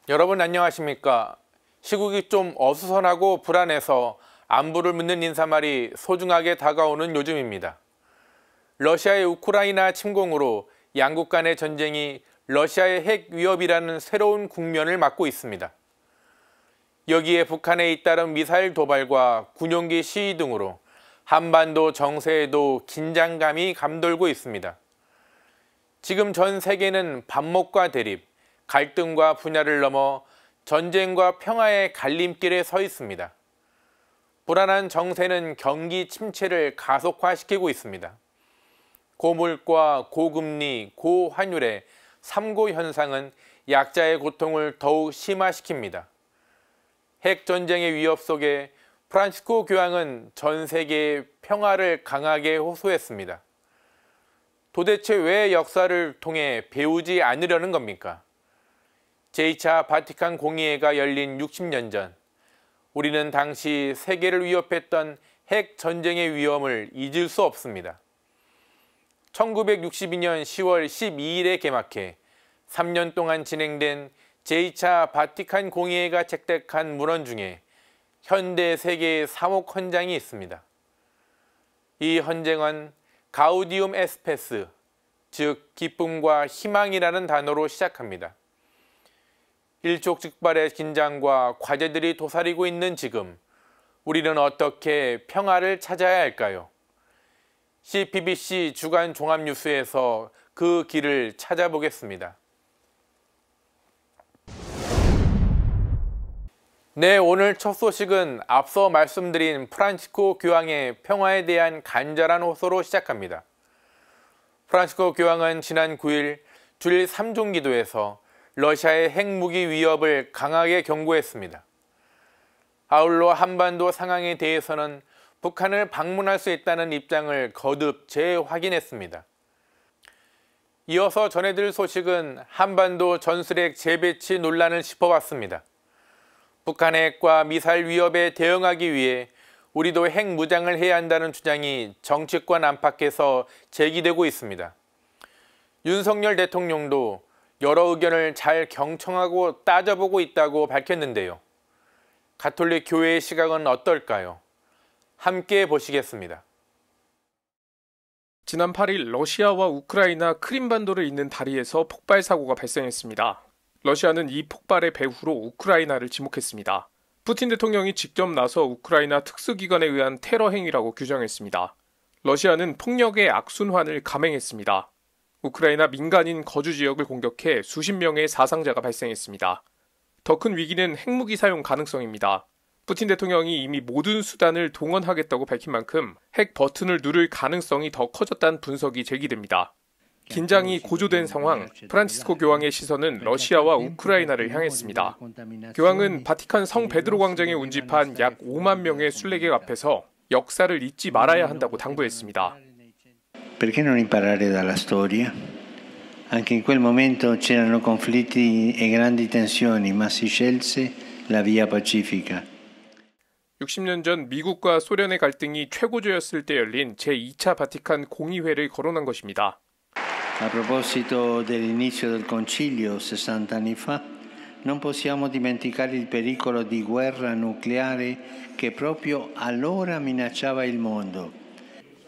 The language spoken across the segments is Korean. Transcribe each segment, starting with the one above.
여러분 안녕하십니까? 시국이 좀 어수선하고 불안해서 안부를 묻는 인사말이 소중하게 다가오는 요즘입니다. 러시아의 우크라이나 침공으로 양국 간의 전쟁이 러시아의 핵 위협이라는 새로운 국면을 맞고 있습니다. 여기에 북한에 잇따른 미사일 도발과 군용기 시위 등으로 한반도 정세에도 긴장감이 감돌고 있습니다. 지금 전 세계는 반목과 대립, 갈등과 분열을 넘어 전쟁과 평화의 갈림길에 서 있습니다. 불안한 정세는 경기 침체를 가속화시키고 있습니다. 고물가, 고금리, 고환율의 삼고 현상은 약자의 고통을 더욱 심화시킵니다. 핵전쟁의 위협 속에 프란치스코 교황은 전 세계의 평화를 강하게 호소했습니다. 도대체 왜 역사를 통해 배우지 않으려는 겁니까? 제2차 바티칸 공의회가 열린 60년 전, 우리는 당시 세계를 위협했던 핵 전쟁의 위험을 잊을 수 없습니다. 1962년 10월 12일에 개막해 3년 동안 진행된 제2차 바티칸 공의회가 채택한 문헌 중에 현대 세계의 3호 헌장이 있습니다. 이 헌장은 가우디움 에스페스, 즉 기쁨과 희망이라는 단어로 시작합니다. 일촉즉발의 긴장과 과제들이 도사리고 있는 지금, 우리는 어떻게 평화를 찾아야 할까요? CPBC 주간 종합뉴스에서 그 길을 찾아보겠습니다. 네, 오늘 첫 소식은 앞서 말씀드린 프란치스코 교황의 평화에 대한 간절한 호소로 시작합니다. 프란치스코 교황은 지난 9일 주일 3종 기도에서 러시아의 핵무기 위협을 강하게 경고했습니다. 아울러 한반도 상황에 대해서는 북한을 방문할 수 있다는 입장을 거듭 재확인했습니다. 이어서 전해드릴 소식은 한반도 전술핵 재배치 논란을 짚어봤습니다. 북한의 핵과 미사일 위협에 대응하기 위해 우리도 핵 무장을 해야 한다는 주장이 정치권 안팎에서 제기되고 있습니다. 윤석열 대통령도 여러 의견을 잘 경청하고 따져보고 있다고 밝혔는데요. 가톨릭 교회의 시각은 어떨까요? 함께 보시겠습니다. 지난 8일 러시아와 우크라이나 크림반도를 잇는 다리에서 폭발 사고가 발생했습니다. 러시아는 이 폭발의 배후로 우크라이나를 지목했습니다. 푸틴 대통령이 직접 나서 우크라이나 특수기관에 의한 테러 행위라고 규정했습니다. 러시아는 폭력의 악순환을 감행했습니다. 우크라이나 민간인 거주 지역을 공격해 수십 명의 사상자가 발생했습니다. 더 큰 위기는 핵무기 사용 가능성입니다. 푸틴 대통령이 이미 모든 수단을 동원하겠다고 밝힌 만큼 핵 버튼을 누를 가능성이 더 커졌다는 분석이 제기됩니다. 긴장이 고조된 상황, 프란치스코 교황의 시선은 러시아와 우크라이나를 향했습니다. 교황은 바티칸 성 베드로 광장에 운집한 약 5만 명의 순례객 앞에서 역사를 잊지 말아야 한다고 당부했습니다. Perché non imparare dalla storia? Anche in quel momento c'erano conflitti e grandi tensioni, ma si scelse la via pacifica. 60년 전 미국과 소련의 갈등이 최고조였을 때 열린 제2차 바티칸 공의회를 거론한 것입니다. A proposito dell'inizio del concilio 60 anni fa, non possiamo dimenticare il pericolo di guerra nucleare che proprio allora minacciava il mondo.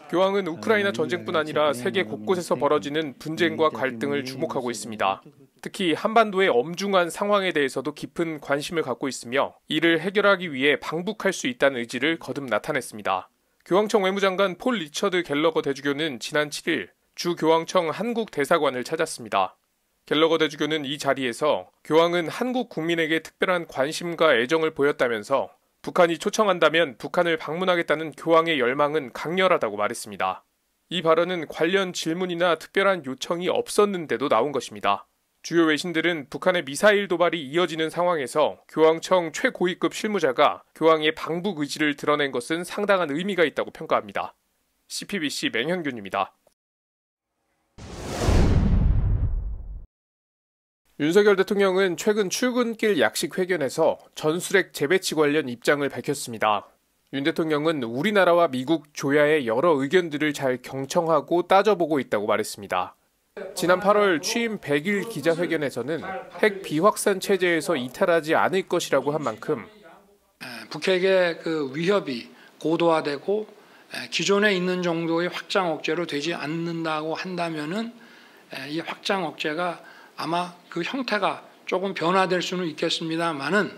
교황은 우크라이나 전쟁뿐 아니라 세계 곳곳에서 벌어지는 분쟁과 갈등을 주목하고 있습니다. 특히 한반도의 엄중한 상황에 대해서도 깊은 관심을 갖고 있으며 이를 해결하기 위해 방북할 수 있다는 의지를 거듭 나타냈습니다. 교황청 외무장관 폴 리처드 갤러거 대주교는 지난 7일 주 교황청 한국 대사관을 찾았습니다. 갤러거 대주교는 이 자리에서 교황은 한국 국민에게 특별한 관심과 애정을 보였다면서 북한이 초청한다면 북한을 방문하겠다는 교황의 열망은 강렬하다고 말했습니다. 이 발언은 관련 질문이나 특별한 요청이 없었는데도 나온 것입니다. 주요 외신들은 북한의 미사일 도발이 이어지는 상황에서 교황청 최고위급 실무자가 교황의 방북 의지를 드러낸 것은 상당한 의미가 있다고 평가합니다. CPBC 맹현균입니다. 윤석열 대통령은 최근 출근길 약식 회견에서 전술핵 재배치 관련 입장을 밝혔습니다. 윤 대통령은 우리나라와 미국 조야의 여러 의견들을 잘 경청하고 따져보고 있다고 말했습니다. 지난 8월 취임 100일 기자회견에서는 핵 비확산 체제에서 이탈하지 않을 것이라고 한 만큼 북핵의 그 위협이 고도화되고 기존에 있는 정도의 확장 억제로 되지 않는다고 한다면은 이 확장 억제가 아마 그 형태가 조금 변화될 수는 있겠습니다만은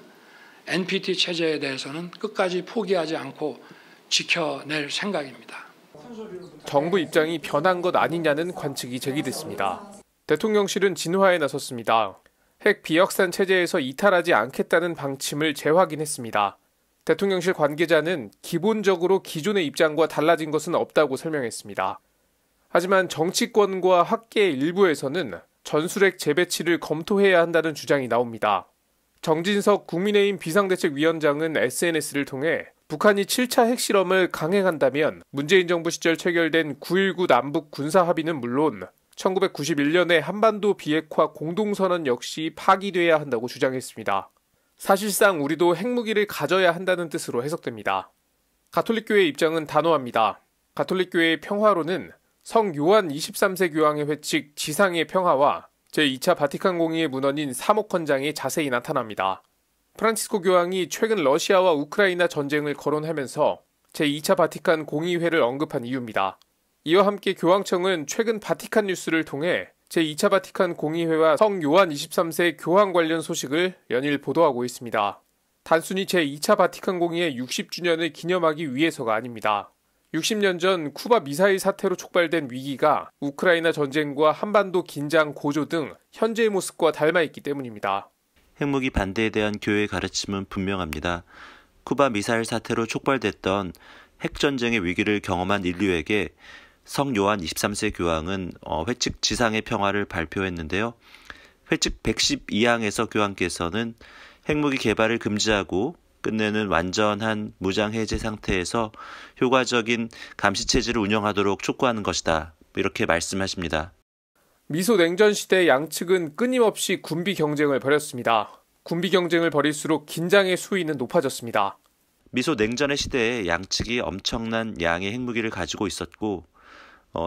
NPT 체제에 대해서는 끝까지 포기하지 않고 지켜낼 생각입니다. 정부 입장이 변한 것 아니냐는 관측이 제기됐습니다. 대통령실은 진화에 나섰습니다. 핵 비확산 체제에서 이탈하지 않겠다는 방침을 재확인했습니다. 대통령실 관계자는 기본적으로 기존의 입장과 달라진 것은 없다고 설명했습니다. 하지만 정치권과 학계 일부에서는 전술핵 재배치를 검토해야 한다는 주장이 나옵니다. 정진석 국민의힘 비상대책위원장은 SNS를 통해 북한이 7차 핵실험을 강행한다면 문재인 정부 시절 체결된 9.19 남북 군사합의는 물론 1991년의 한반도 비핵화 공동선언 역시 파기돼야 한다고 주장했습니다. 사실상 우리도 핵무기를 가져야 한다는 뜻으로 해석됩니다. 가톨릭교회 입장은 단호합니다. 가톨릭교회의 평화로는 성 요한 23세 교황의 회칙 지상의 평화와 제2차 바티칸 공의회 문헌인 사목헌장에 자세히 나타납니다. 프란치스코 교황이 최근 러시아와 우크라이나 전쟁을 거론하면서 제2차 바티칸 공의회를 언급한 이유입니다. 이와 함께 교황청은 최근 바티칸 뉴스를 통해 제2차 바티칸 공의회와 성 요한 23세 교황 관련 소식을 연일 보도하고 있습니다. 단순히 제2차 바티칸 공의회 60주년을 기념하기 위해서가 아닙니다. 60년 전 쿠바 미사일 사태로 촉발된 위기가 우크라이나 전쟁과 한반도 긴장 고조 등 현재의 모습과 닮아있기 때문입니다. 핵무기 반대에 대한 교회의 가르침은 분명합니다. 쿠바 미사일 사태로 촉발됐던 핵전쟁의 위기를 경험한 인류에게 성 요한 23세 교황은 회칙 지상의 평화를 발표했는데요. 회칙 112항에서 교황께서는 핵무기 개발을 금지하고 끝내는 완전한 무장해제 상태에서 효과적인 감시체제를 운영하도록 촉구하는 것이다. 이렇게 말씀하십니다. 미소 냉전 시대 양측은 끊임없이 군비 경쟁을 벌였습니다. 군비 경쟁을 벌일수록 긴장의 수위는 높아졌습니다. 미소 냉전의 시대에 양측이 엄청난 양의 핵무기를 가지고 있었고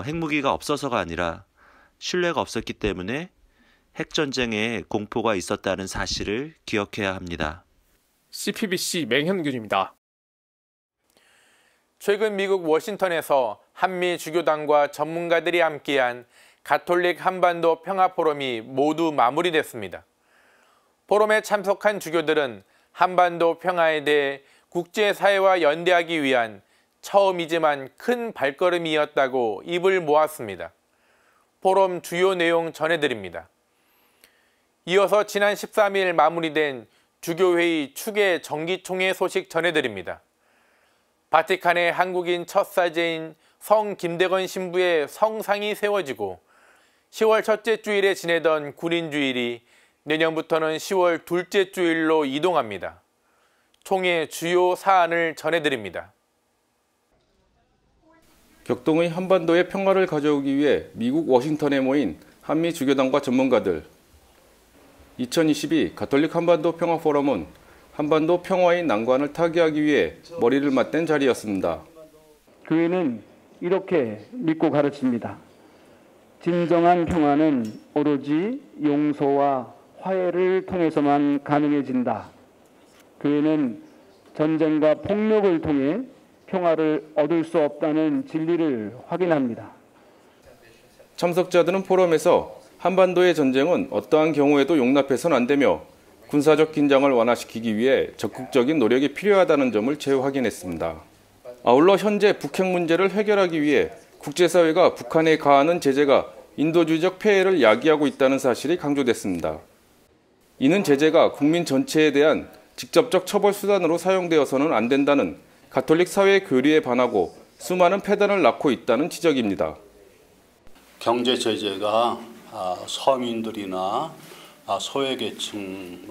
핵무기가 없어서가 아니라 신뢰가 없었기 때문에 핵전쟁에 공포가 있었다는 사실을 기억해야 합니다. CPBC 맹현균입니다. 최근 미국 워싱턴에서 한미 주교단과 전문가들이 함께한 가톨릭 한반도 평화포럼이 모두 마무리됐습니다. 포럼에 참석한 주교들은 한반도 평화에 대해 국제사회와 연대하기 위한 처음이지만 큰 발걸음이었다고 입을 모았습니다. 포럼 주요 내용 전해드립니다. 이어서 지난 13일 마무리된 주교회의 추계 정기총회 소식 전해드립니다. 바티칸의 한국인 첫 사제인 성 김대건 신부의 성상이 세워지고 10월 첫째 주일에 지내던 군인주일이 내년부터는 10월 둘째 주일로 이동합니다. 총회 주요 사안을 전해드립니다. 격동의 한반도의 평화를 가져오기 위해 미국 워싱턴에 모인 한미 주교단과 전문가들 2022 가톨릭 한반도 평화 포럼은 한반도 평화의 난관을 타개하기 위해 머리를 맞댄 자리였습니다. 교회는 이렇게 믿고 가르칩니다. 진정한 평화는 오로지 용서와 화해를 통해서만 가능해진다. 교회는 전쟁과 폭력을 통해 평화를 얻을 수 없다는 진리를 확인합니다. 참석자들은 포럼에서 한반도의 전쟁은 어떠한 경우에도 용납해서는 안 되며 군사적 긴장을 완화시키기 위해 적극적인 노력이 필요하다는 점을 재확인했습니다. 아울러 현재 북핵 문제를 해결하기 위해 국제사회가 북한에 가하는 제재가 인도주의적 폐해를 야기하고 있다는 사실이 강조됐습니다. 이는 제재가 국민 전체에 대한 직접적 처벌 수단으로 사용되어서는 안 된다는 가톨릭 사회의 교리에 반하고 수많은 폐단을 낳고 있다는 지적입니다. 경제 제재가 서민들이나 소외계층,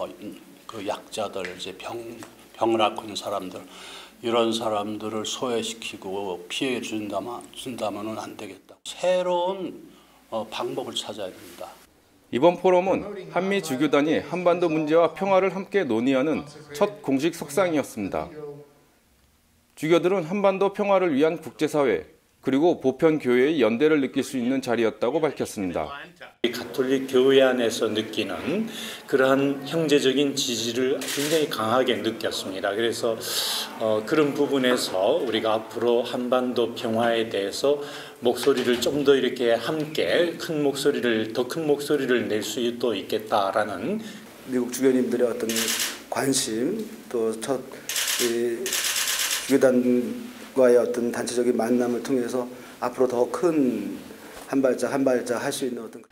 그 약자들, 이제 병을 앓고 있는 사람들, 이런 사람들을 소외시키고 피해 준다면은 안 되겠다. 새로운 방법을 찾아야 됩니다. 이번 포럼은 한미 주교단이 한반도 문제와 평화를 함께 논의하는 첫 공식 석상이었습니다. 주교들은 한반도 평화를 위한 국제사회, 그리고 보편 교회의 연대를 느낄 수 있는 자리였다고 밝혔습니다. 가톨릭 교회 안에서 느끼는 그러한 형제적인 지지를 굉장히 강하게 느꼈습니다. 그래서 그런 부분에서 우리가 앞으로 한반도 평화에 대해서 목소리를 좀 더 이렇게 함께 더 큰 목소리를 낼 수도 있겠다라는 미국 주교님들의 어떤 관심, 또 첫 주교단과의 어떤 단체적인 만남을 통해서 앞으로 더 큰 한 발짝 할 수 있는 어떤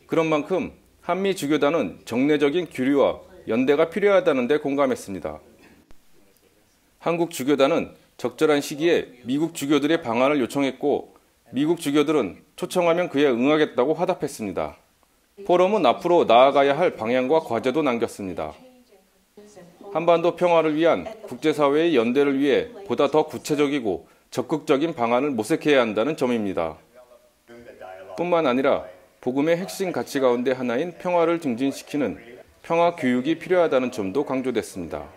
그런 만큼 한미 주교단은 정례적인 규류와 연대가 필요하다는 데 공감했습니다. 한국 주교단은 적절한 시기에 미국 주교들의 방안을 요청했고 미국 주교들은 초청하면 그에 응하겠다고 화답했습니다. 포럼은 앞으로 나아가야 할 방향과 과제도 남겼습니다. 한반도 평화를 위한 국제사회의 연대를 위해 보다 더 구체적이고 적극적인 방안을 모색해야 한다는 점입니다. 뿐만 아니라 복음의 핵심 가치 가운데 하나인 평화를 증진시키는 평화 교육이 필요하다는 점도 강조됐습니다.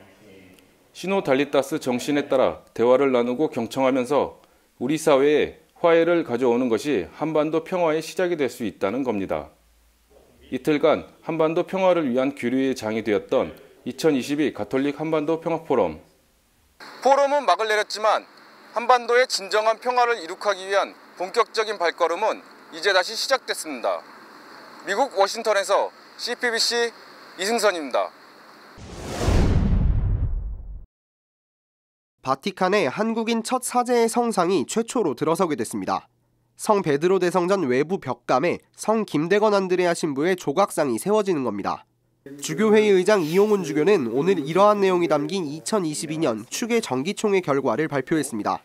시노달리타스 정신에 따라 대화를 나누고 경청하면서 우리 사회에 화해를 가져오는 것이 한반도 평화의 시작이 될 수 있다는 겁니다. 이틀간 한반도 평화를 위한 교류의 장이 되었던 2022 가톨릭 한반도 평화 포럼. 포럼은 막을 내렸지만 한반도의 진정한 평화를 이룩하기 위한 본격적인 발걸음은 이제 다시 시작됐습니다. 미국 워싱턴에서 CPBC 이승선입니다. 바티칸에 한국인 첫 사제의 성상이 최초로 들어서게 됐습니다. 성 베드로 대성전 외부 벽감에 성 김대건 안드레아 신부의 조각상이 세워지는 겁니다. 주교회의 의장 이용훈 주교는 오늘 이러한 내용이 담긴 2022년 추계 정기총회 결과를 발표했습니다.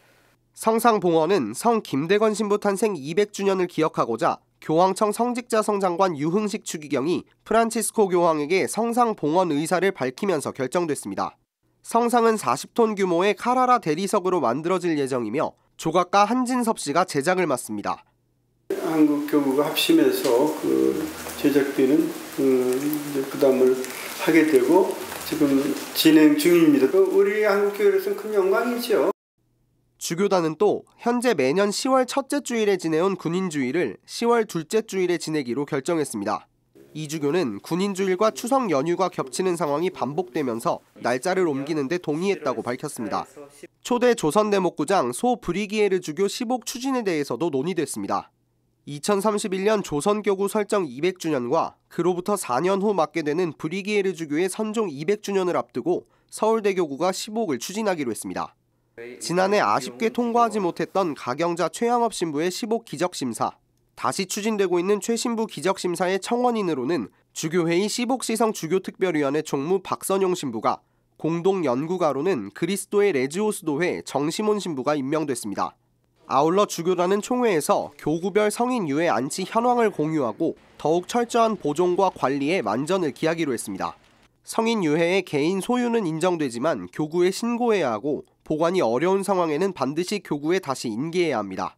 성상 봉헌은 성 김대건 신부 탄생 200주년을 기억하고자 교황청 성직자 성장관 유흥식 추기경이 프란치스코 교황에게 성상 봉헌 의사를 밝히면서 결정됐습니다. 성상은 40톤 규모의 카라라 대리석으로 만들어질 예정이며 조각가 한진섭 씨가 제작을 맡습니다. 한국 교구가 합심해서 제작비는 부담을 하게 되고 지금 진행 중입니다. 우리 한국 교회로서는 큰 영광이죠. 주교단은 또 현재 매년 10월 첫째 주일에 지내온 군인주일을 10월 둘째 주일에 지내기로 결정했습니다. 이 주교는 군인주일과 추석 연휴가 겹치는 상황이 반복되면서 날짜를 옮기는 데 동의했다고 밝혔습니다. 초대 조선대목구장 소 브리기에르 주교 10옥 추진에 대해서도 논의됐습니다. 2031년 조선교구 설정 200주년과 그로부터 4년 후 맞게 되는 브리기에르 주교의 선종 200주년을 앞두고 서울대교구가 10옥을 추진하기로 했습니다. 지난해 아쉽게 통과하지 못했던 가경자 최양업 신부의 10옥 기적심사, 다시 추진되고 있는 최신부 기적심사의 청원인으로는 주교회의 10옥 시성 주교특별위원회 총무 박선용 신부가, 공동연구가로는 그리스도의 레지오스도회 정시몬 신부가 임명됐습니다. 아울러 주교단은 총회에서 교구별 성인 유해 안치 현황을 공유하고 더욱 철저한 보존과 관리에 만전을 기하기로 했습니다. 성인 유해의 개인 소유는 인정되지만 교구에 신고해야 하고 보관이 어려운 상황에는 반드시 교구에 다시 인계해야 합니다.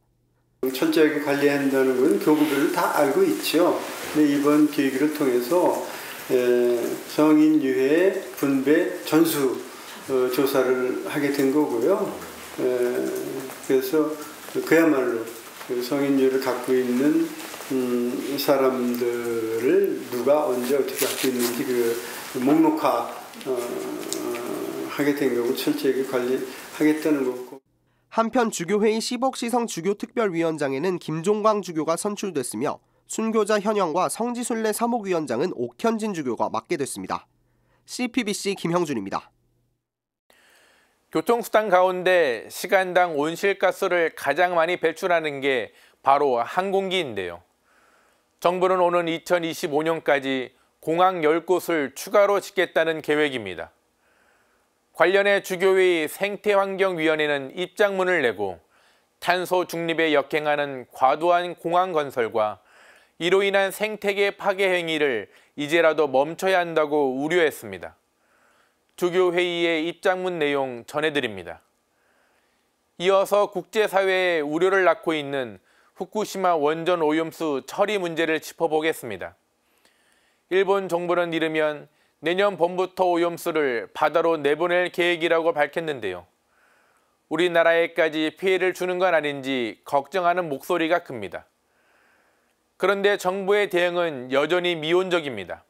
철저하게 관리해야 한다는 건 교구별로 다 알고 있죠. 근데 이번 계기를 통해서 성인 유해 분배 전수 조사를 하게 된 거고요. 그래서 그야말로 성인 유해를 갖고 있는 사람들을 누가 언제 어떻게 갖고 있는지 목록화 하게 된 거고 철저하게 관리하겠다는 거고. 한편 주교회의 10억 시성 주교특별위원장에는 김종광 주교가 선출됐으며 순교자 현영과 성지순례 사목위원장은 옥현진 주교가 맡게 됐습니다. CPBC 김형준입니다. 교통수단 가운데 시간당 온실가스를 가장 많이 배출하는 게 바로 항공기인데요. 정부는 오는 2025년까지 공항 10곳을 추가로 짓겠다는 계획입니다. 관련해 주교회의 생태환경위원회는 입장문을 내고 탄소 중립에 역행하는 과도한 공항 건설과 이로 인한 생태계 파괴 행위를 이제라도 멈춰야 한다고 우려했습니다. 주교회의의 입장문 내용 전해드립니다. 이어서 국제사회의 우려를 낳고 있는 후쿠시마 원전 오염수 처리 문제를 짚어보겠습니다. 일본 정부는 이르면 내년 봄부터 오염수를 바다로 내보낼 계획이라고 밝혔는데요. 우리나라에까지 피해를 주는 건 아닌지 걱정하는 목소리가 큽니다. 그런데 정부의 대응은 여전히 미온적입니다.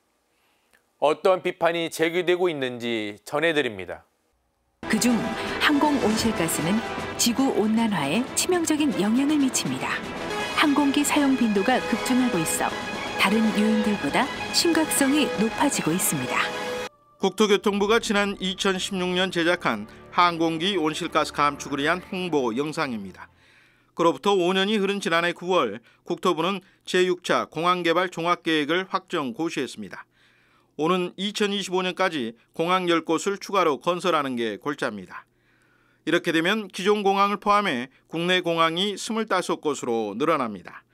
어떤 비판이 제기되고 있는지 전해드립니다. 그중 항공 온실가스는 지구 온난화에 치명적인 영향을 미칩니다. 항공기 사용 빈도가 급증하고 있어 다른 요인들보다 심각성이 높아지고 있습니다. 국토교통부가 지난 2016년 제작한 항공기 온실가스 감축을 위한 홍보 영상입니다. 그로부터 5년이 흐른 지난해 9월 국토부는 제6차 공항개발 종합계획을 확정 고시했습니다. 오는 2025년까지 공항 10곳을 추가로 건설하는 게 골자입니다. 이렇게 되면 기존 공항을 포함해 국내 공항이 25곳으로 늘어납니다.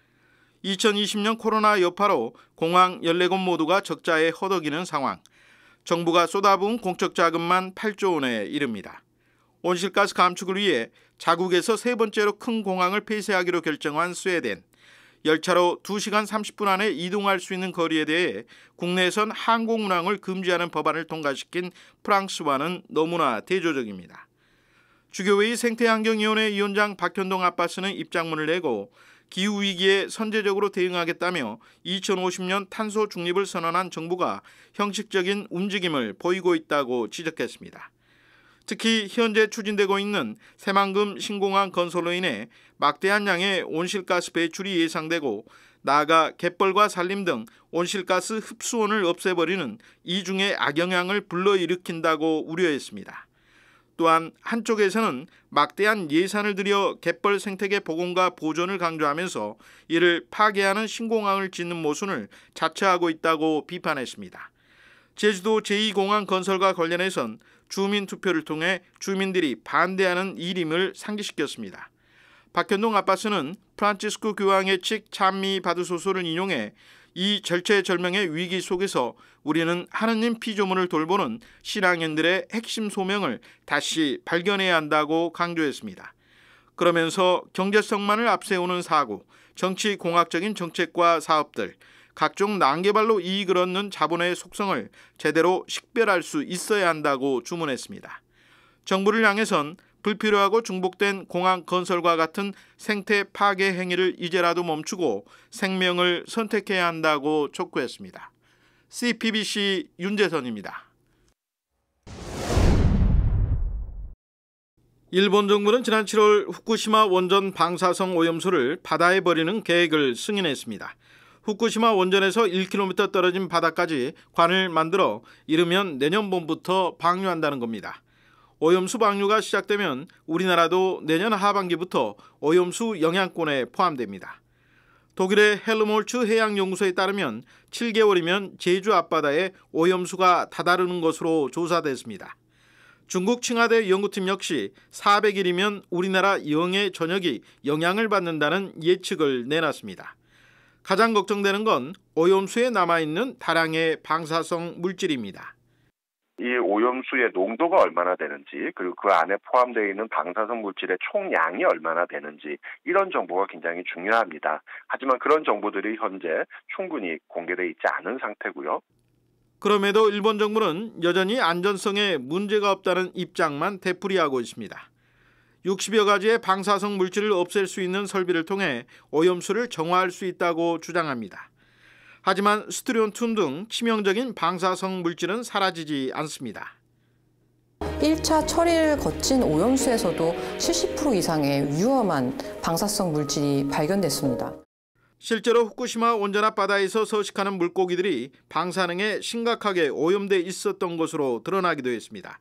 2020년 코로나 여파로 공항 14곳 모두가 적자에 허덕이는 상황. 정부가 쏟아부은 공적 자금만 8조 원에 이릅니다. 온실가스 감축을 위해 자국에서 세 번째로 큰 공항을 폐쇄하기로 결정한 스웨덴. 열차로 2시간 30분 안에 이동할 수 있는 거리에 대해 국내선 항공 운항을 금지하는 법안을 통과시킨 프랑스와는 너무나 대조적입니다. 주교회의 생태환경위원회 위원장 박현동 아빠스는 입장문을 내고 기후위기에 선제적으로 대응하겠다며 2050년 탄소 중립을 선언한 정부가 형식적인 움직임을 보이고 있다고 지적했습니다. 특히 현재 추진되고 있는 새만금 신공항 건설로 인해 막대한 양의 온실가스 배출이 예상되고 나아가 갯벌과 산림 등 온실가스 흡수원을 없애버리는 이중의 악영향을 불러일으킨다고 우려했습니다. 또한 한쪽에서는 막대한 예산을 들여 갯벌 생태계 복원과 보존을 강조하면서 이를 파괴하는 신공항을 짓는 모순을 자처하고 있다고 비판했습니다. 제주도 제2공항 건설과 관련해선 주민 투표를 통해 주민들이 반대하는 일임을 상기시켰습니다. 박현동 아빠스는 프란치스코 교황의 칙 찬미 바드소서를 인용해 이 절체절명의 위기 속에서 우리는 하느님 피조물을 돌보는 신앙인들의 핵심 소명을 다시 발견해야 한다고 강조했습니다. 그러면서 경제성만을 앞세우는 사고, 정치공학적인 정책과 사업들, 각종 난개발로 이익을 얻는 자본의 속성을 제대로 식별할 수 있어야 한다고 주문했습니다. 정부를 향해선 불필요하고 중복된 공항 건설과 같은 생태 파괴 행위를 이제라도 멈추고 생명을 선택해야 한다고 촉구했습니다. CPBC 윤재선입니다. 일본 정부는 지난 7월 후쿠시마 원전 방사성 오염수를 바다에 버리는 계획을 승인했습니다. 후쿠시마 원전에서 1km 떨어진 바다까지 관을 만들어 이르면 내년 봄부터 방류한다는 겁니다. 오염수 방류가 시작되면 우리나라도 내년 하반기부터 오염수 영향권에 포함됩니다. 독일의 헬무홀츠 해양연구소에 따르면 7개월이면 제주 앞바다에 오염수가 다다르는 것으로 조사됐습니다. 중국 칭화대 연구팀 역시 400일이면 우리나라 영해 전역이 영향을 받는다는 예측을 내놨습니다. 가장 걱정되는 건 오염수에 남아있는 다량의 방사성 물질입니다. 이 오염수의 농도가 얼마나 되는지 그리고 그 안에 포함되어 있는 방사성 물질의 총량이 얼마나 되는지 이런 정보가 굉장히 중요합니다. 하지만 그런 정보들이 현재 충분히 공개되어 있지 않은 상태고요. 그럼에도 일본 정부는 여전히 안전성에 문제가 없다는 입장만 되풀이하고 있습니다. 60여 가지의 방사성 물질을 없앨 수 있는 설비를 통해 오염수를 정화할 수 있다고 주장합니다. 하지만 스트론튬 등 치명적인 방사성 물질은 사라지지 않습니다. 1차 처리를 거친 오염수에서도 70% 이상의 위험한 방사성 물질이 발견됐습니다. 실제로 후쿠시마 원전 앞바다에서 서식하는 물고기들이 방사능에 심각하게 오염돼 있었던 것으로 드러나기도 했습니다.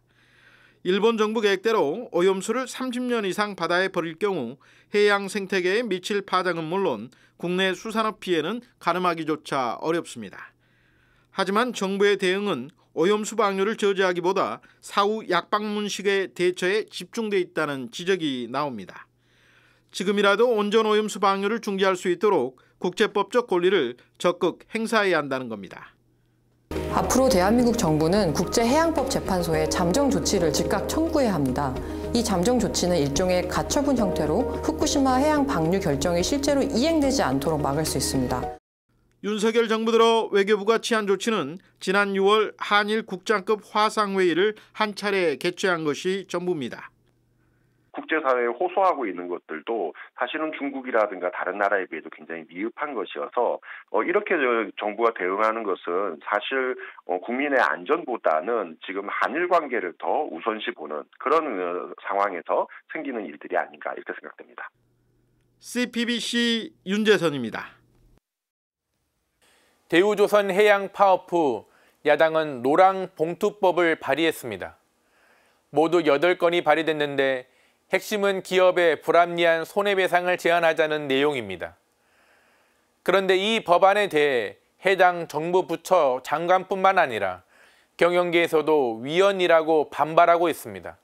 일본 정부 계획대로 오염수를 30년 이상 바다에 버릴 경우 해양 생태계에 미칠 파장은 물론 국내 수산업 피해는 가늠하기조차 어렵습니다. 하지만 정부의 대응은 오염수 방류를 저지하기보다 사후 약방문식의 대처에 집중돼 있다는 지적이 나옵니다. 지금이라도 온전 오염수 방류를 중지할 수 있도록 국제법적 권리를 적극 행사해야 한다는 겁니다. 앞으로 대한민국 정부는 국제해양법재판소에 잠정 조치를 즉각 청구해야 합니다. 이 잠정 조치는 일종의 가처분 형태로 후쿠시마 해양 방류 결정이 실제로 이행되지 않도록 막을 수 있습니다. 윤석열 정부 들어 외교부가 취한 조치는 지난 6월 한일 국장급 화상회의를 한 차례 개최한 것이 전부입니다. 국제사회에 호소하고 있는 것들도 사실은 중국이라든가 다른 나라에 비해도 굉장히 미흡한 것이어서 이렇게 정부가 대응하는 것은 사실 국민의 안전보다는 지금 한일 관계를 더 우선시 보는 그런 상황에서 생기는 일들이 아닌가 이렇게 생각됩니다. CPBC 윤재선입니다. 대우조선 해양 파업 후 야당은 노랑봉투법을 발의했습니다. 모두 8건이 발의됐는데 핵심은 기업의 불합리한 손해배상을 제한하자는 내용입니다. 그런데 이 법안에 대해 해당 정부 부처 장관뿐만 아니라 경영계에서도 위헌이라고 반발하고 있습니다.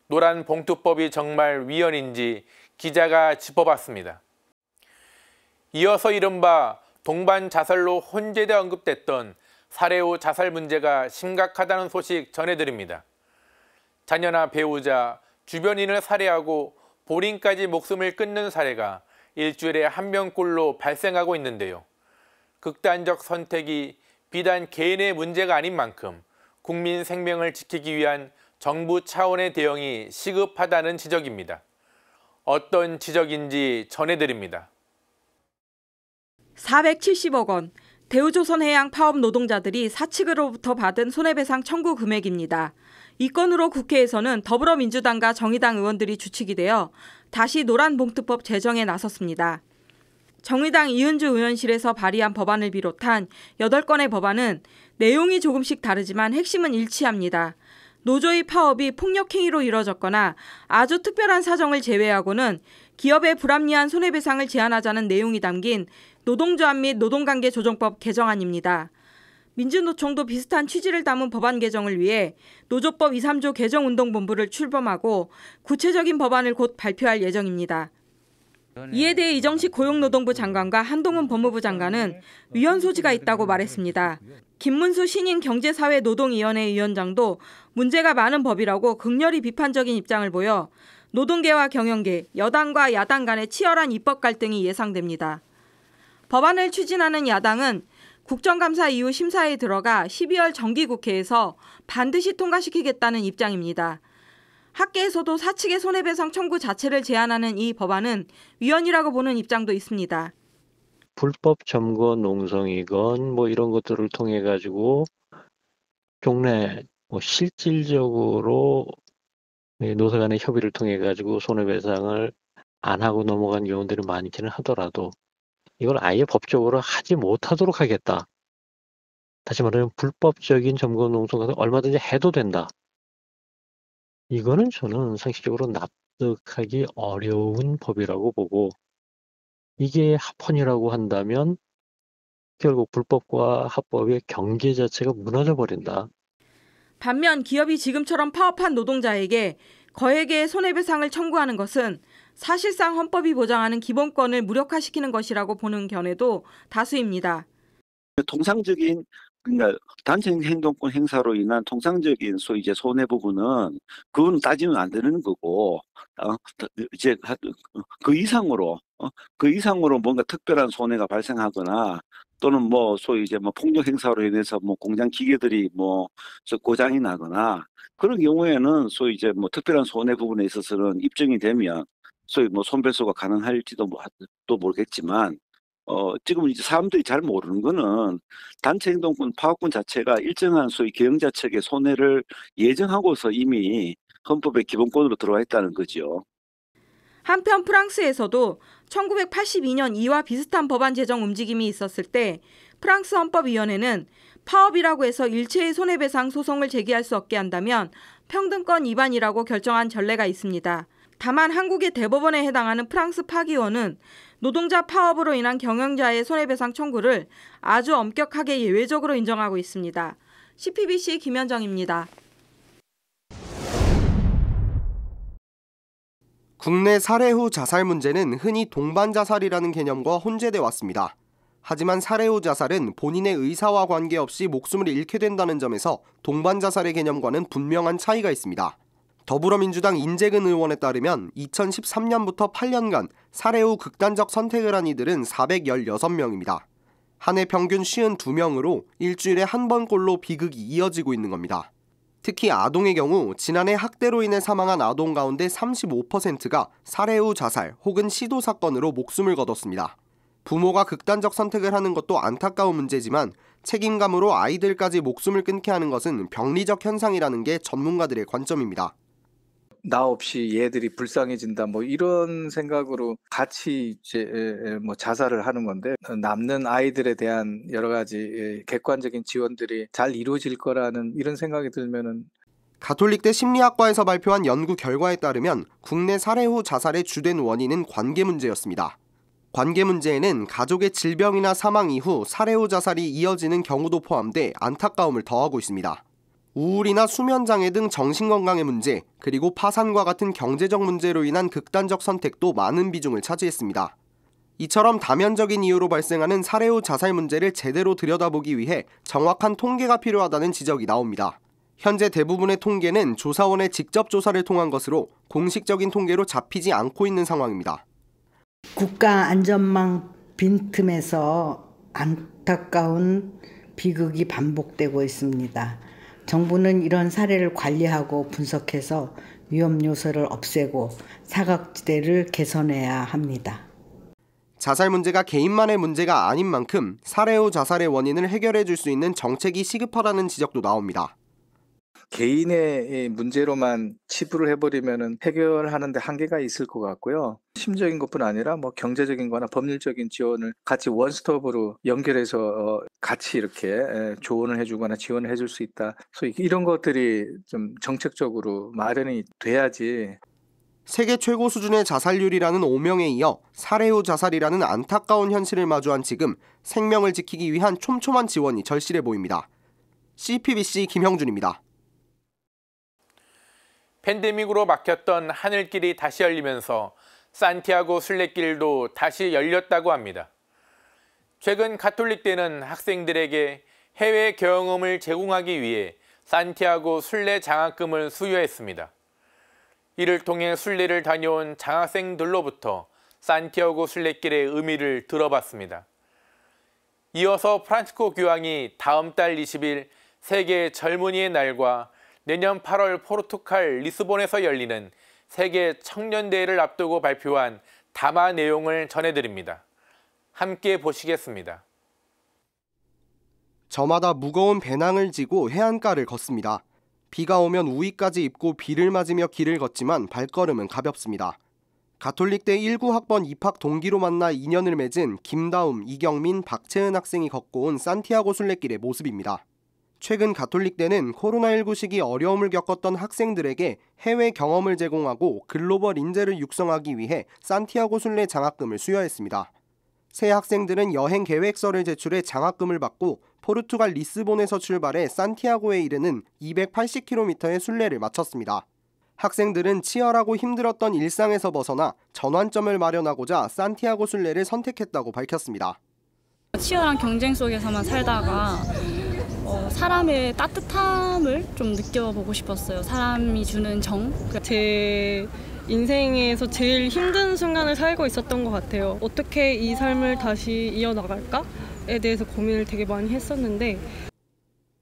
노란봉투법이 정말 위헌인지 기자가 짚어봤습니다. 이어서 이른바 동반 자살로 혼재돼 언급됐던 사례후 자살 문제가 심각하다는 소식 전해드립니다. 자녀나 배우자, 주변인을 살해하고 본인까지 목숨을 끊는 사례가 일주일에 1명꼴로 발생하고 있는데요. 극단적 선택이 비단 개인의 문제가 아닌 만큼 국민 생명을 지키기 위한 정부 차원의 대응이 시급하다는 지적입니다. 어떤 지적인지 전해드립니다. 470억 원, 대우조선해양 파업 노동자들이 사측으로부터 받은 손해배상 청구 금액입니다. 이 건으로 국회에서는 더불어민주당과 정의당 의원들이 주축이 되어 다시 노란봉투법 제정에 나섰습니다. 정의당 이은주 의원실에서 발의한 법안을 비롯한 8건의 법안은 내용이 조금씩 다르지만 핵심은 일치합니다. 노조의 파업이 폭력행위로 이뤄졌거나 아주 특별한 사정을 제외하고는 기업의 불합리한 손해배상을 제한하자는 내용이 담긴 노동조합 및 노동관계조정법 개정안입니다. 민주노총도 비슷한 취지를 담은 법안 개정을 위해 노조법 2, 3조 개정운동본부를 출범하고 구체적인 법안을 곧 발표할 예정입니다. 이에 대해 이정식 고용노동부 장관과 한동훈 법무부 장관은 위헌 소지가 있다고 말했습니다. 김문수 신임 경제사회노동위원회 위원장도 문제가 많은 법이라고 극렬히 비판적인 입장을 보여 노동계와 경영계, 여당과 야당 간의 치열한 입법 갈등이 예상됩니다. 법안을 추진하는 야당은 국정감사 이후 심사에 들어가 12월 정기국회에서 반드시 통과시키겠다는 입장입니다. 학계에서도 사측의 손해배상 청구 자체를 제한하는 이 법안은 위헌이라고 보는 입장도 있습니다. 불법 점거 농성이건 이런 것들을 통해 가지고 종래 실질적으로 노사 간의 협의를 통해 가지고 손해배상을 안 하고 넘어간 경우들이 많기는 하더라도 이걸 아예 법적으로 하지 못하도록 하겠다. 다시 말하면 불법적인 점거 농성 같은 얼마든지 해도 된다. 이거는 저는 상식적으로 납득하기 어려운 법이라고 보고 이게 합헌이라고 한다면 결국 불법과 합법의 경계 자체가 무너져 버린다. 반면 기업이 지금처럼 파업한 노동자에게 거액의 손해배상을 청구하는 것은 사실상 헌법이 보장하는 기본권을 무력화시키는 것이라고 보는 견해도 다수입니다. 통상적인 그러니까 단체 행동권 행사로 인한 통상적인 소위 이제 손해 부분은 그건 따지면 안 되는 거고 이제 그 이상으로 뭔가 특별한 손해가 발생하거나 또는 소위 이제 폭력 행사로 인해서 공장 기계들이 고장이 나거나 그런 경우에는 소위 이제 특별한 손해 부분에 있어서는 입증이 되면 소위 손배소가 가능할지도 또 모르겠지만 지금 이제 사람들이 잘 모르는 거는 단체 행동권 파업권 자체가 일정한 소위 경영자 측의 손해를 예정하고서 이미 헌법의 기본권으로 들어와 있다는 거죠. 한편 프랑스에서도 1982년 이와 비슷한 법안 제정 움직임이 있었을 때 프랑스 헌법위원회는 파업이라고 해서 일체의 손해배상 소송을 제기할 수 없게 한다면 평등권 위반이라고 결정한 전례가 있습니다. 다만 한국의 대법원에 해당하는 프랑스 파기원은 노동자 파업으로 인한 경영자의 손해배상 청구를 아주 엄격하게 예외적으로 인정하고 있습니다. CPBC 김현정입니다. 국내 살해 후 자살 문제는 흔히 동반 자살이라는 개념과 혼재돼 왔습니다. 하지만 살해 후 자살은 본인의 의사와 관계없이 목숨을 잃게 된다는 점에서 동반 자살의 개념과는 분명한 차이가 있습니다. 더불어민주당 인재근 의원에 따르면 2013년부터 8년간 살해 후 극단적 선택을 한 이들은 416명입니다. 한 해 평균 52명으로 일주일에 한 번꼴로 비극이 이어지고 있는 겁니다. 특히 아동의 경우 지난해 학대로 인해 사망한 아동 가운데 35%가 살해 후 자살 혹은 시도 사건으로 목숨을 거뒀습니다. 부모가 극단적 선택을 하는 것도 안타까운 문제지만 책임감으로 아이들까지 목숨을 끊게 하는 것은 병리적 현상이라는 게 전문가들의 관점입니다. 나 없이 얘들이 불쌍해진다 뭐 이런 생각으로 같이 이제 뭐 자살을 하는 건데, 남는 아이들에 대한 여러 가지 객관적인 지원들이 잘 이루어질 거라는 이런 생각이 들면은. 가톨릭대 심리학과에서 발표한 연구 결과에 따르면 국내 살해 후 자살의 주된 원인은 관계 문제였습니다. 관계 문제에는 가족의 질병이나 사망 이후 살해 후 자살이 이어지는 경우도 포함돼 안타까움을 더하고 있습니다. 우울이나 수면장애 등 정신건강의 문제, 그리고 파산과 같은 경제적 문제로 인한 극단적 선택도 많은 비중을 차지했습니다. 이처럼 다면적인 이유로 발생하는 살해 후 자살 문제를 제대로 들여다보기 위해 정확한 통계가 필요하다는 지적이 나옵니다. 현재 대부분의 통계는 조사원의 직접 조사를 통한 것으로 공식적인 통계로 잡히지 않고 있는 상황입니다. 국가안전망 빈틈에서 안타까운 비극이 반복되고 있습니다. 정부는 이런 사례를 관리하고 분석해서 위험 요소를 없애고 사각지대를 개선해야 합니다. 자살 문제가 개인만의 문제가 아닌 만큼 살해 후 자살의 원인을 해결해 줄 수 있는 정책이 시급하다는 지적도 나옵니다. 개인의 문제로만 치부를 해버리면은 해결하는데 한계가 있을 것 같고요. 심적인 것뿐 아니라 뭐 경제적인 거나 법률적인 지원을 같이 원스톱으로 연결해서 같이 이렇게 조언을 해주거나 지원을 해줄 수 있다. 그래서 이런 것들이 좀 정책적으로 마련이 돼야지. 세계 최고 수준의 자살률이라는 오명에 이어 살해 후 자살이라는 안타까운 현실을 마주한 지금 생명을 지키기 위한 촘촘한 지원이 절실해 보입니다. CPBC 김형준입니다. 팬데믹으로 막혔던 하늘길이 다시 열리면서 산티아고 순례길도 다시 열렸다고 합니다. 최근 가톨릭대는 학생들에게 해외 경험을 제공하기 위해 산티아고 순례 장학금을 수여했습니다. 이를 통해 순례를 다녀온 장학생들로부터 산티아고 순례길의 의미를 들어봤습니다. 이어서 프란치스코 교황이 다음 달 20일 세계 젊은이의 날과 내년 8월 포르투갈 리스본에서 열리는 세계 청년대회를 앞두고 발표한 담화 내용을 전해드립니다. 함께 보시겠습니다. 저마다 무거운 배낭을 지고 해안가를 걷습니다. 비가 오면 우위까지 입고 비를 맞으며 길을 걷지만 발걸음은 가볍습니다. 가톨릭대 19학번 입학 동기로 만나 인연을 맺은 김다움, 이경민, 박채은 학생이 걷고 온 산티아고 순례길의 모습입니다. 최근 가톨릭대는 코로나19 시기 어려움을 겪었던 학생들에게 해외 경험을 제공하고 글로벌 인재를 육성하기 위해 산티아고 순례 장학금을 수여했습니다. 새 학생들은 여행 계획서를 제출해 장학금을 받고 포르투갈 리스본에서 출발해 산티아고에 이르는 280km의 순례를 마쳤습니다. 학생들은 치열하고 힘들었던 일상에서 벗어나 전환점을 마련하고자 산티아고 순례를 선택했다고 밝혔습니다. 치열한 경쟁 속에서만 살다가 사람의 따뜻함을 좀 느껴보고 싶었어요. 사람이 주는 정. 제 인생에서 제일 힘든 순간을 살고 있었던 것 같아요. 어떻게 이 삶을 다시 이어나갈까에 대해서 고민을 되게 많이 했었는데,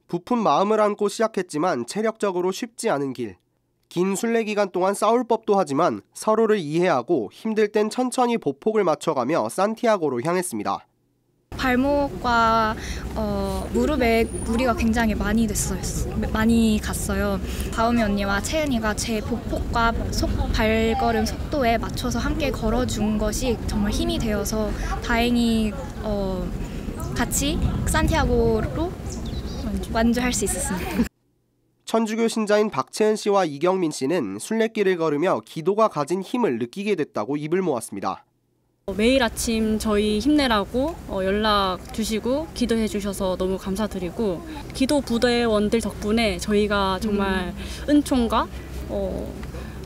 부푼 마음을 안고 시작했지만 체력적으로 쉽지 않은 길. 긴 순례 기간 동안 싸울 법도 하지만 서로를 이해하고 힘들 땐 천천히 보폭을 맞춰가며 산티아고로 향했습니다. 발목과 무릎에 무리가 굉장히 많이 갔어요. 다음이 언니와 채은이가 제 보폭과 발걸음 속도에 맞춰서 함께 걸어준 것이 정말 힘이 되어서 다행히 같이 산티아고로 완주할 수 있었습니다. 천주교 신자인 박채은 씨와 이경민 씨는 순례길을 걸으며 기도가 가진 힘을 느끼게 됐다고 입을 모았습니다. 매일 아침 저희 힘내라고 연락 주시고 기도해 주셔서 너무 감사드리고, 기도 부대원들 덕분에 저희가 정말 은총과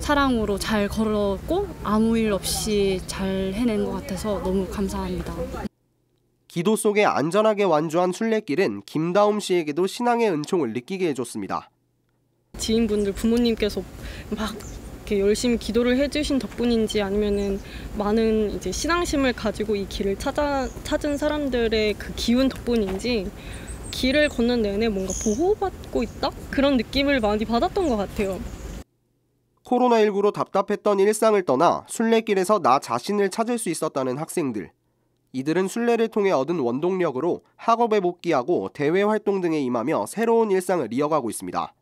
사랑으로 잘 걸었고 아무 일 없이 잘 해낸 것 같아서 너무 감사합니다. 기도 속에 안전하게 완주한 순례길은 김다움 씨에게도 신앙의 은총을 느끼게 해줬습니다. 지인분들, 부모님께서 막 이렇게 열심히 기도를 해주신 덕분인지 아니면은 많은 이제 신앙심을 가지고 이 길을 찾은 사람들의 그 기운 덕분인지 길을 걷는 내내 뭔가 보호받고 있다? 그런 느낌을 많이 받았던 것 같아요. 코로나19로 답답했던 일상을 떠나 순례길에서 나 자신을 찾을 수 있었다는 학생들. 이들은 순례를 통해 얻은 원동력으로 학업에 복귀하고 대외 활동 등에 임하며 새로운 일상을 이어가고 있습니다.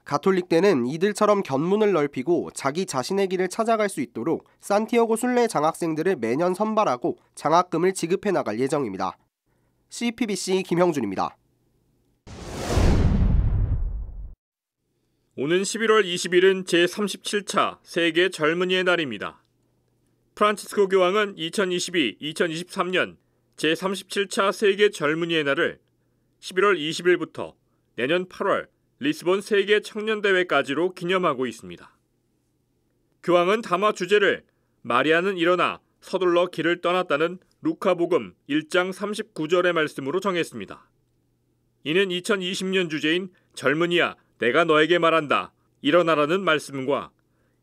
가톨릭대는 이들처럼 견문을 넓히고 자기 자신의 길을 찾아갈 수 있도록 산티아고 순례 장학생들을 매년 선발하고 장학금을 지급해 나갈 예정입니다. CPBC 김형준입니다. 오는 11월 20일은 제37차 세계 젊은이의 날입니다. 프란치스코 교황은 2022-2023년 제37차 세계 젊은이의 날을 11월 20일부터 내년 8월 리스본 세계 청년대회까지로 기념하고 있습니다. 교황은 담화 주제를 마리아는 일어나 서둘러 길을 떠났다는 루카복음 1장 39절의 말씀으로 정했습니다. 이는 2020년 주제인 젊은이야 내가 너에게 말한다 일어나라는 말씀과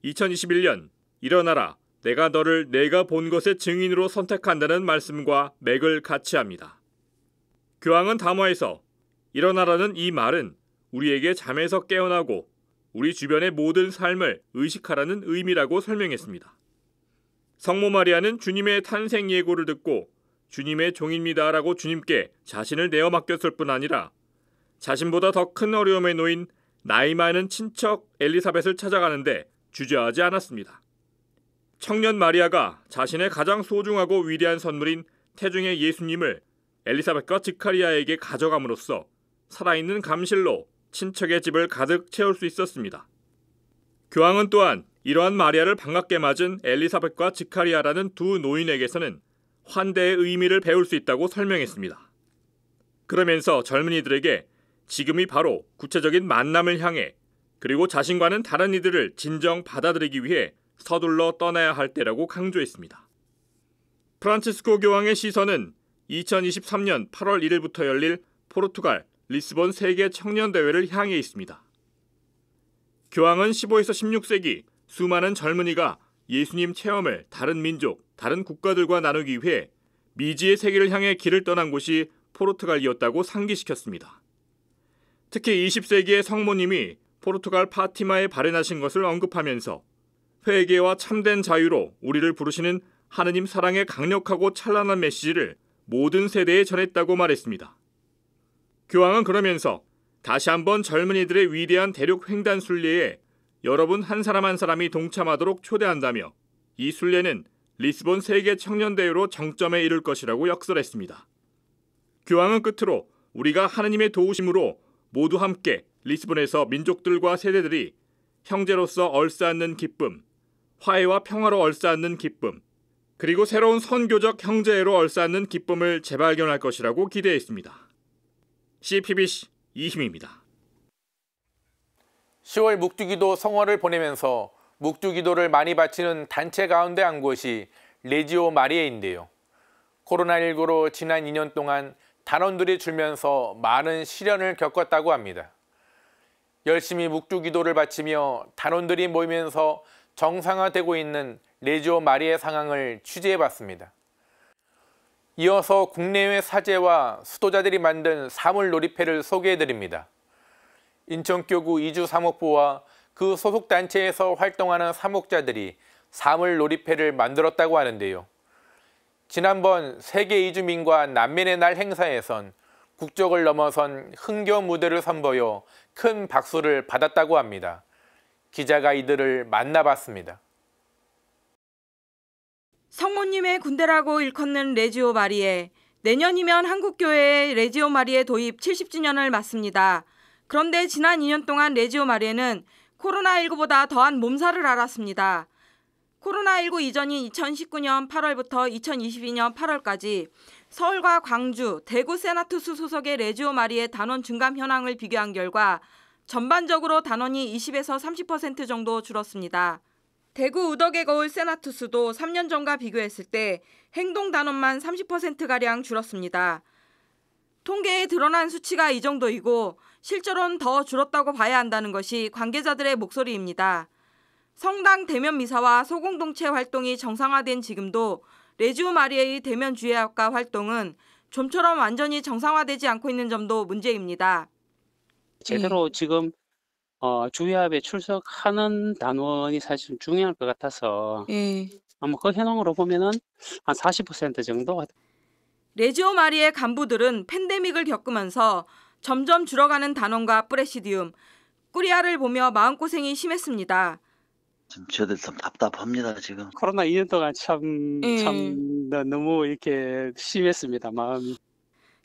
2021년 일어나라 내가 너를 내가 본 것의 증인으로 선택한다는 말씀과 맥을 같이 합니다. 교황은 담화에서 일어나라는 이 말은 우리에게 잠에서 깨어나고 우리 주변의 모든 삶을 의식하라는 의미라고 설명했습니다. 성모 마리아는 주님의 탄생 예고를 듣고 주님의 종입니다라고 주님께 자신을 내어 맡겼을 뿐 아니라 자신보다 더 큰 어려움에 놓인 나이 많은 친척 엘리사벳을 찾아가는데 주저하지 않았습니다. 청년 마리아가 자신의 가장 소중하고 위대한 선물인 태중의 예수님을 엘리사벳과 지카리아에게 가져감으로써 살아있는 감실로 친척의 집을 가득 채울 수 있었습니다. 교황은 또한 이러한 마리아를 반갑게 맞은 엘리사벳과 지카리아라는 두 노인에게서는 환대의 의미를 배울 수 있다고 설명했습니다. 그러면서 젊은이들에게 지금이 바로 구체적인 만남을 향해 그리고 자신과는 다른 이들을 진정 받아들이기 위해 서둘러 떠나야 할 때라고 강조했습니다. 프란치스코 교황의 시선은 2023년 8월 1일부터 열릴 포르투갈 리스본 세계 청년대회를 향해 있습니다. 교황은 15에서 16세기 수많은 젊은이가 예수님 체험을 다른 민족, 다른 국가들과 나누기 위해 미지의 세계를 향해 길을 떠난 곳이 포르투갈이었다고 상기시켰습니다. 특히 20세기의 성모님이 포르투갈 파티마에 발현하신 것을 언급하면서 회개와 참된 자유로 우리를 부르시는 하느님 사랑의 강력하고 찬란한 메시지를 모든 세대에 전했다고 말했습니다. 교황은 그러면서 다시 한번 젊은이들의 위대한 대륙 횡단 순례에 여러분 한 사람 한 사람이 동참하도록 초대한다며 이 순례는 리스본 세계 청년대회로 정점에 이를 것이라고 역설했습니다. 교황은 끝으로 우리가 하느님의 도우심으로 모두 함께 리스본에서 민족들과 세대들이 형제로서 얼싸안는 기쁨, 화해와 평화로 얼싸안는 기쁨, 그리고 새로운 선교적 형제애로 얼싸안는 기쁨을 재발견할 것이라고 기대했습니다. CPBC 이희미입니다. 10월 묵주기도 성화를 보내면서 묵주기도를 많이 바치는 단체 가운데 한 곳이 레지오 마리에인데요. 코로나19로 지난 2년 동안 단원들이 줄면서 많은 시련을 겪었다고 합니다. 열심히 묵주기도를 바치며 단원들이 모이면서 정상화되고 있는 레지오 마리에 상황을 취재해봤습니다. 이어서 국내외 사제와 수도자들이 만든 사물 놀이패를 소개해드립니다. 인천교구 이주사목부와 그 소속 단체에서 활동하는 사목자들이 사물 놀이패를 만들었다고 하는데요. 지난번 세계 이주민과 난민의 날 행사에선 국적을 넘어선 흥겨 무대를 선보여 큰 박수를 받았다고 합니다. 기자가 이들을 만나봤습니다. 성모님의 군대라고 일컫는 레지오 마리에, 내년이면 한국교회의 레지오 마리에 도입 70주년을 맞습니다. 그런데 지난 2년 동안 레지오 마리에는 코로나19보다 더한 몸살을 앓았습니다. 코로나19 이전인 2019년 8월부터 2022년 8월까지 서울과 광주, 대구 세나투스 소속의 레지오 마리에 단원 증감 현황을 비교한 결과 전반적으로 단원이 20에서 30% 정도 줄었습니다. 대구 우덕의 거울 세나투스도 3년 전과 비교했을 때 행동 단원만 30%가량 줄었습니다. 통계에 드러난 수치가 이 정도이고 실제로는 더 줄었다고 봐야 한다는 것이 관계자들의 목소리입니다. 성당 대면 미사와 소공동체 활동이 정상화된 지금도 레지오 마리에의 대면 주례학과 활동은 좀처럼 완전히 정상화되지 않고 있는 점도 문제입니다. 제대로 지금 주의합에 출석하는 단원이 사실 중요할 것 같아서 아마 그 현황으로 보면은 한 40% 정도. 레지오 마리의 간부들은 팬데믹을 겪으면서 점점 줄어가는 단원과 프레시디움, 꾸리아를 보며 마음고생이 심했습니다. 지금 저들 참 답답합니다 지금. 코로나 2년 동안 참 너무 이렇게 심했습니다 마음이.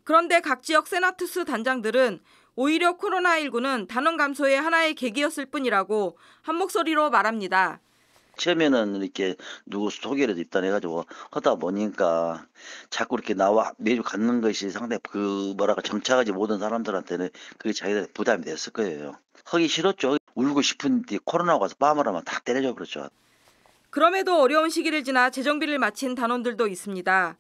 그런데 각 지역 세나투스 단장들은 오히려 코로나19는 단원 감소의 하나의 계기였을 뿐이라고 한 목소리로 말합니다. 처음에는 이렇게 누구 소개를 입단해가지고 하다 보니까 자꾸 이렇게 나와 매주 갖는 것이 상당히 정착하지 못한 사람들한테는 그게 자기들 부담이 됐을 거예요. 하기 싫었죠. 울고 싶은데 코로나가 와서 빰을 하면 다 때려져 버렸죠. 그럼에도 어려운 시기를 지나 재정비를 마친 단원들도 있습니다.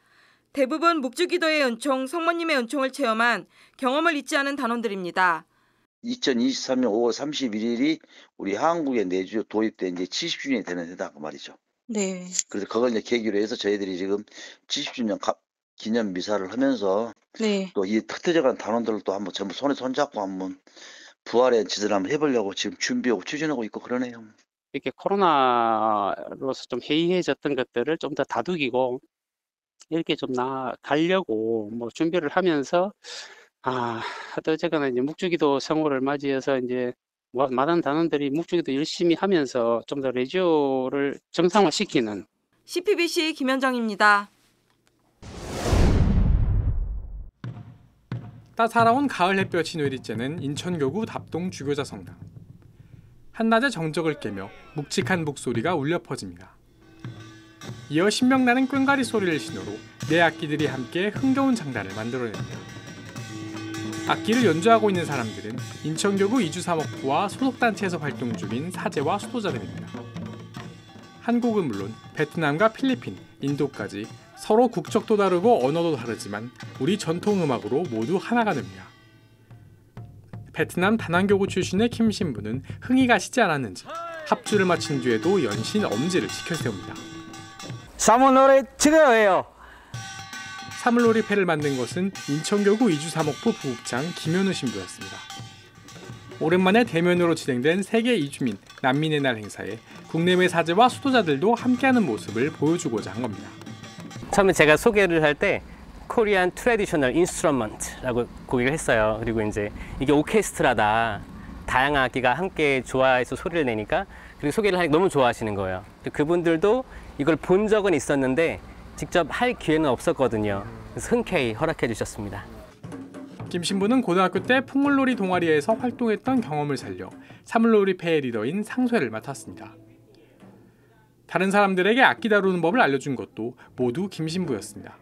대부분 묵주기도의 은총, 성모님의 은총을 체험한 경험을 잊지 않은 단원들입니다. 2023년 5월 31일이 우리 한국에 내주 도입된 이제 70주년이 되는 해다 그 말이죠. 네. 그래서 그걸 이제 계기로 해서 저희들이 지금 70주년 기념 미사를 하면서 또 이 특대적인 단원들을 또 한번 전부 손에 손잡고 한번 부활의 짓을 한번 해보려고 지금 준비하고 추진하고 있고 그러네요. 이렇게 코로나로서 좀 해이해졌던 것들을 좀 더 다독이고 이렇게 좀 나가려고 뭐 준비를 하면서 어쨌거나 이제 묵주기도 성호를 맞이해서 이제 많은 단원들이 묵주기도 열심히 하면서 좀 더 레지오를 정상화시키는. CPBC 김현정입니다. 따사로운 가을 햇볕이 내리쬐는 인천교구 답동 주교자 성당. 한낮의 정적을 깨며 묵직한 목소리가 울려 퍼집니다. 이어 신명나는 꽹과리 소리를 신호로 네 악기들이 함께 흥겨운 장단을 만들어냅니다. 악기를 연주하고 있는 사람들은 인천교구 이주사목부와 소속단체에서 활동 중인 사제와 수도자들입니다. 한국은 물론 베트남과 필리핀, 인도까지 서로 국적도 다르고 언어도 다르지만 우리 전통음악으로 모두 하나가 됩니다. 베트남 다낭교구 출신의 킴 신부는 흥이 가시지 않았는지 합주를 마친 뒤에도 연신 엄지를 지켜세웁니다. 사물놀이 즐겨요. 사물놀이패를 만든 것은 인천교구 이주사목부 부국장 김현우 신부였습니다. 오랜만에 대면으로 진행된 세계 이주민, 난민의 날 행사에 국내외 사제와 수도자들도 함께하는 모습을 보여주고자 한 겁니다. 처음에 제가 소개를 할 때 코리안 트래디셔널 인스트루먼트라고 고객을 했어요. 그리고 이제 이게 오케스트라다. 다양한 악기가 함께 조화해서 소리를 내니까 그리고 소개를 하니까 너무 좋아하시는 거예요. 그분들도 이걸 본 적은 있었는데 직접 할 기회는 없었거든요. 그래서 흔쾌히 허락해 주셨습니다. 김 신부는 고등학교 때 풍물놀이 동아리에서 활동했던 경험을 살려 사물놀이패의 리더인 상쇠를 맡았습니다. 다른 사람들에게 악기 다루는 법을 알려준 것도 모두 김 신부였습니다.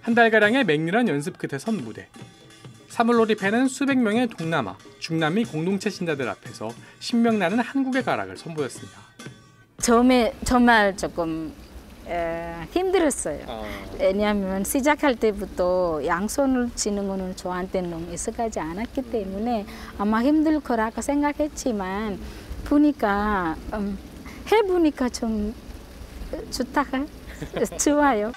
한 달가량의 맹렬한 연습 끝에 선 무대. 사물놀이패는 수백 명의 동남아, 중남미 공동체 신자들 앞에서 신명나는 한국의 가락을 선보였습니다. 처음에 정말 조금 힘들었어요. 왜냐하면 시작할 때부터 양손을 치는 거는 저한테는 너무 익숙하지 않았기 때문에 아마 힘들 거라고 생각했지만 보니까 해보니까 좀 좋아요.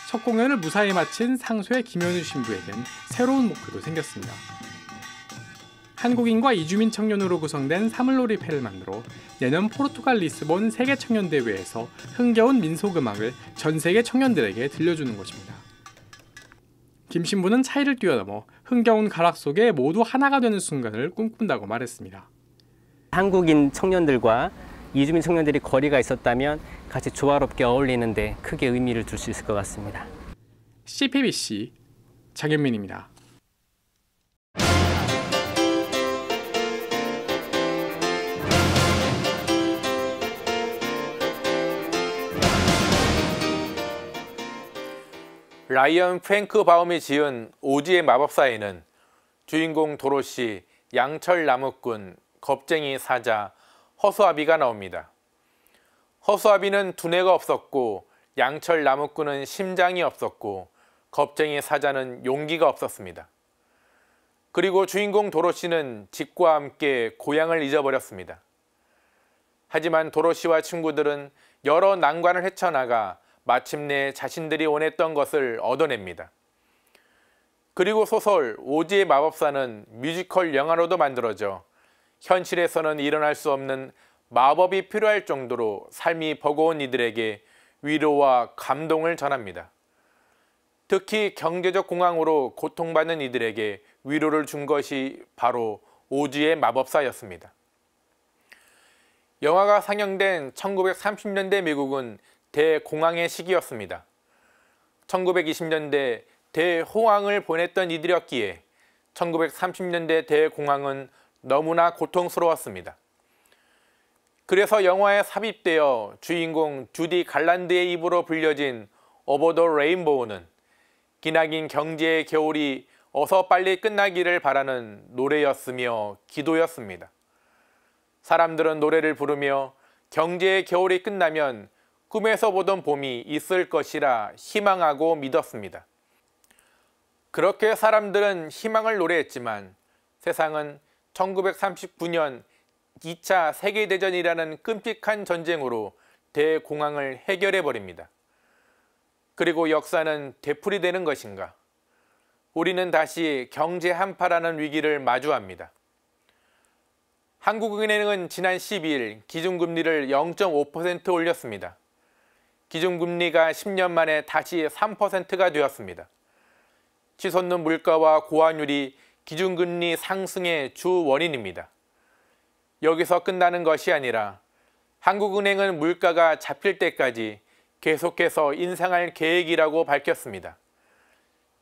첫 공연을 무사히 마친 상쇠 김현우 신부에겐 새로운 목표도 생겼습니다. 한국인과 이주민 청년으로 구성된 사물놀이패를 만들어 내년 포르투갈 리스본 세계청년대회에서 흥겨운 민속음악을 전 세계 청년들에게 들려주는 것입니다. 김 신부는 차이를 뛰어넘어 흥겨운 가락 속에 모두 하나가 되는 순간을 꿈꾼다고 말했습니다. 한국인 청년들과 이주민 청년들이 거리가 있었다면 같이 조화롭게 어울리는데 크게 의미를 둘 수 있을 것 같습니다. CPBC 장현민입니다. 라이언 프랭크 바움이 지은 오지의 마법사에는 주인공 도로시, 양철 나무꾼, 겁쟁이 사자, 허수아비가 나옵니다. 허수아비는 두뇌가 없었고 양철 나무꾼은 심장이 없었고 겁쟁이 사자는 용기가 없었습니다. 그리고 주인공 도로시는 집과 함께 고향을 잊어버렸습니다. 하지만 도로시와 친구들은 여러 난관을 헤쳐나가 마침내 자신들이 원했던 것을 얻어냅니다. 그리고 소설 오즈의 마법사는 뮤지컬 영화로도 만들어져 현실에서는 일어날 수 없는 마법이 필요할 정도로 삶이 버거운 이들에게 위로와 감동을 전합니다. 특히 경제적 공황으로 고통받는 이들에게 위로를 준 것이 바로 오즈의 마법사였습니다. 영화가 상영된 1930년대 미국은 대공황의 시기였습니다. 1920년대 대호황을 보냈던 이들이었기에 1930년대 대공황은 너무나 고통스러웠습니다. 그래서 영화에 삽입되어 주인공 주디 갈란드의 입으로 불려진 오버 더 레인보우는 기나긴 경제의 겨울이 어서 빨리 끝나기를 바라는 노래였으며 기도였습니다. 사람들은 노래를 부르며 경제의 겨울이 끝나면 꿈에서 보던 봄이 있을 것이라 희망하고 믿었습니다. 그렇게 사람들은 희망을 노래했지만 세상은 1939년 2차 세계대전이라는 끔찍한 전쟁으로 대공황을 해결해버립니다. 그리고 역사는 되풀이되는 것인가? 우리는 다시 경제 한파라는 위기를 마주합니다. 한국은행은 지난 12일 기준금리를 0.5% 올렸습니다. 기준금리가 10년 만에 다시 3%가 되었습니다. 치솟는 물가와 고환율이 기준금리 상승의 주 원인입니다. 여기서 끝나는 것이 아니라 한국은행은 물가가 잡힐 때까지 계속해서 인상할 계획이라고 밝혔습니다.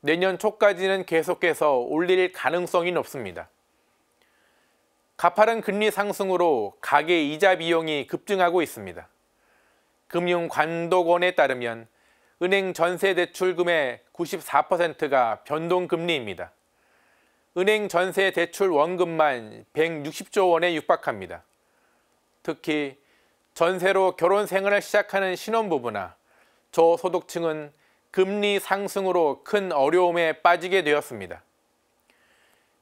내년 초까지는 계속해서 올릴 가능성이 높습니다. 가파른 금리 상승으로 가계 이자 비용이 급증하고 있습니다. 금융감독원에 따르면 은행 전세 대출금의 94%가 변동금리입니다. 은행 전세 대출 원금만 160조 원에 육박합니다. 특히 전세로 결혼 생활을 시작하는 신혼부부나 저소득층은 금리 상승으로 큰 어려움에 빠지게 되었습니다.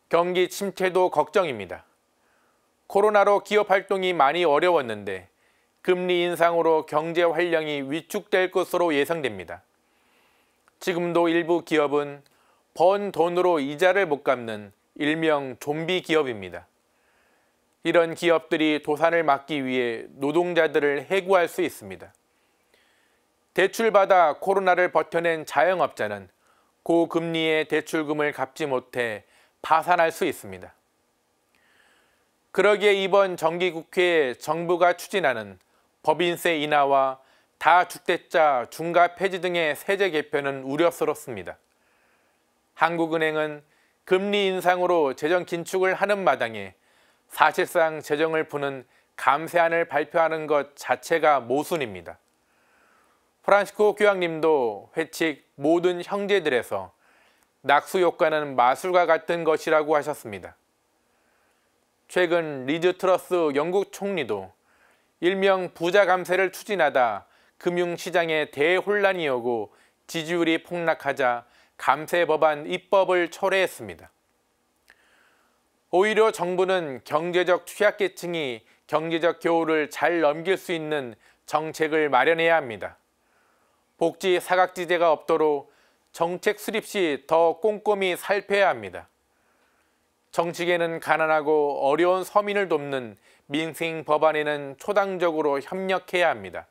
경기 침체도 걱정입니다. 코로나로 기업 활동이 많이 어려웠는데 금리 인상으로 경제 활력이 위축될 것으로 예상됩니다. 지금도 일부 기업은 번 돈으로 이자를 못 갚는 일명 좀비 기업입니다. 이런 기업들이 도산을 막기 위해 노동자들을 해고할 수 있습니다. 대출받아 코로나를 버텨낸 자영업자는 고금리의 대출금을 갚지 못해 파산할 수 있습니다. 그러기에 이번 정기국회에 정부가 추진하는 법인세 인하와 다주택자 중과 폐지 등의 세제 개편은 우려스럽습니다. 한국은행은 금리 인상으로 재정 긴축을 하는 마당에 사실상 재정을 푸는 감세안을 발표하는 것 자체가 모순입니다. 프란시스코 교황님도 회칙 모든 형제들에서 낙수 효과는 마술과 같은 것이라고 하셨습니다. 최근 리즈 트러스 영국 총리도 일명 부자 감세를 추진하다 금융시장에 대혼란이 오고 지지율이 폭락하자 감세 법안 입법을 철회했습니다. 오히려 정부는 경제적 취약계층이 경제적 겨울을 잘 넘길 수 있는 정책을 마련해야 합니다. 복지 사각지대가 없도록 정책 수립 시 더 꼼꼼히 살펴야 합니다. 정치계는 가난하고 어려운 서민을 돕는 민생 법안에는 초당적으로 협력해야 합니다.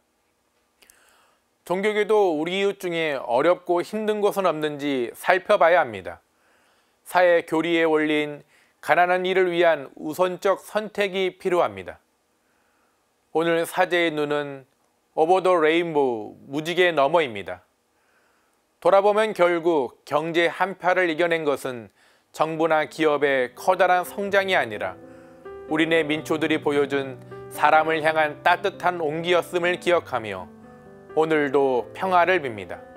종교계도 우리 이웃 중에 어렵고 힘든 곳은 없는지 살펴봐야 합니다. 사회 교리의 원리인 가난한 이를 위한 우선적 선택이 필요합니다. 오늘 사제의 눈은 오버 더 레인보우, 무지개 너머입니다. 돌아보면 결국 경제 한파를 이겨낸 것은 정부나 기업의 커다란 성장이 아니라 우리네 민초들이 보여준 사람을 향한 따뜻한 온기였음을 기억하며 오늘도 평화를 빕니다.